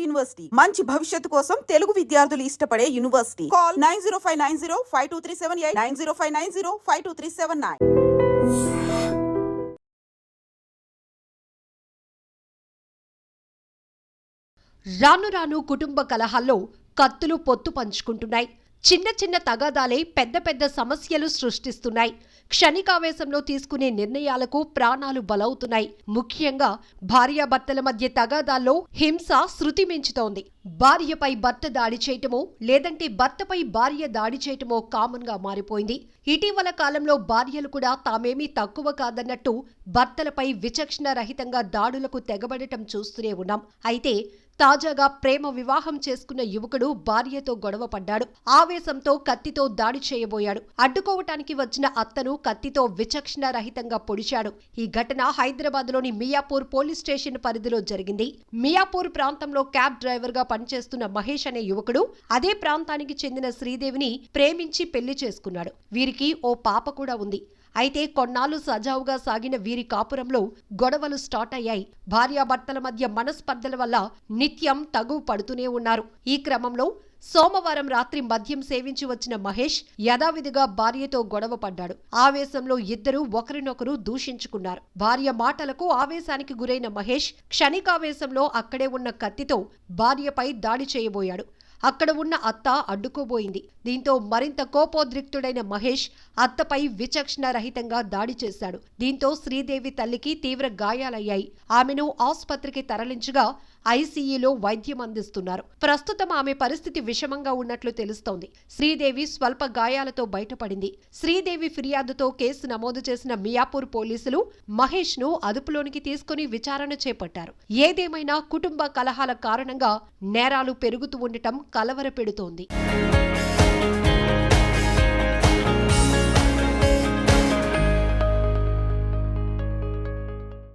University మంచి భవిష్యత్తు కోసం తెలుగు విద్యార్థులు ఇష్టపడే యూనివర్సిటీ. కాల్ 9059052378 9059052379. రాను రాను కుటుంబ కలహాల్లో కత్తులు పొత్తు పంచుకుంటున్నాయి. చిన్న చిన్న తగాదాలే పెద్ద పెద్ద సమస్యలు సృష్టిస్తున్నాయి. క్షణికావేశంలో తీసుకునే నిర్ణయాలకు ప్రాణాలు బలవుతున్నాయి. ముఖ్యంగా భార్యాభర్తల మధ్య తగాదాల్లో హింస శృతి మించుతోంది. భార్యపై భర్త దాడి చేయటమో లేదంటే భర్తపై భార్య దాడి చేయటమో కామన్ గా మారిపోయింది. ఇటీవల కాలంలో భార్యలు కూడా తామేమీ తక్కువ కాదన్నట్టు భర్తలపై విచక్షణ రహితంగా దాడులకు తెగబడటం చూస్తూనే ఉన్నాం. అయితే తాజాగా ప్రేమ వివాహం చేసుకున్న యువకుడు భార్యతో గొడవ పడ్డాడు. ఆవేశంతో కత్తితో దాడి చేయబోయాడు. అడ్డుకోవటానికి వచ్చిన అత్తను కత్తితో విచక్షణ రహితంగా పొడిచాడు. ఈ ఘటన హైదరాబాద్లోని మియాపూర్ పోలీస్ స్టేషన్ పరిధిలో జరిగింది. మియాపూర్ ప్రాంతంలో క్యాబ్ డ్రైవర్ గా పనిచేస్తున్న మహేష్ అనే యువకుడు అదే ప్రాంతానికి చెందిన శ్రీదేవిని ప్రేమించి పెళ్లి చేసుకున్నాడు. వీరికి ఓ పాప కూడా ఉంది. అయితే కొన్నాళ్లు సజావుగా సాగిన వీరి కాపురంలో గొడవలు స్టార్ట్ అయ్యాయి. భార్యాభర్తల మధ్య మనస్పర్ధల వల్ల నిత్యం తగువ పడుతూనే ఉన్నారు. ఈ క్రమంలో సోమవారం రాత్రి మద్యం సేవించి వచ్చిన మహేష్ యథావిధిగా భార్యతో గొడవ పడ్డాడు. ఆవేశంలో ఇద్దరూ ఒకరినొకరు దూషించుకున్నారు. భార్య మాటలకు ఆవేశానికి గురైన మహేష్ క్షణికావేశంలో అక్కడే ఉన్న కత్తితో భార్యపై దాడి చేయబోయాడు. అక్కడ ఉన్న అత్త అడ్డుకోబోయింది. దీంతో మరింత కోపోద్రిక్తుడైన మహేష్ అత్తపై విచక్షణ రహితంగా దాడి చేశాడు. దీంతో శ్రీదేవి తల్లికి తీవ్ర గాయాలయ్యాయి. ఆమెను ఆసుపత్రికి తరలించగా ఐసీయూలో వైద్యం అందిస్తున్నారు. ప్రస్తుతం ఆమె పరిస్థితి విషమంగా ఉన్నట్లు తెలుస్తోంది. శ్రీదేవి స్వల్ప గాయాలతో బయటపడింది. శ్రీదేవి ఫిర్యాదుతో కేసు నమోదు చేసిన మియాపూర్ పోలీసులు మహేష్ ను అదుపులోనికి తీసుకుని విచారణ చేపట్టారు. ఏదేమైనా కుటుంబ కలహాల కారణంగా నేరాలు పెరుగుతూ ఉండటం కలవరపెడుతోంది.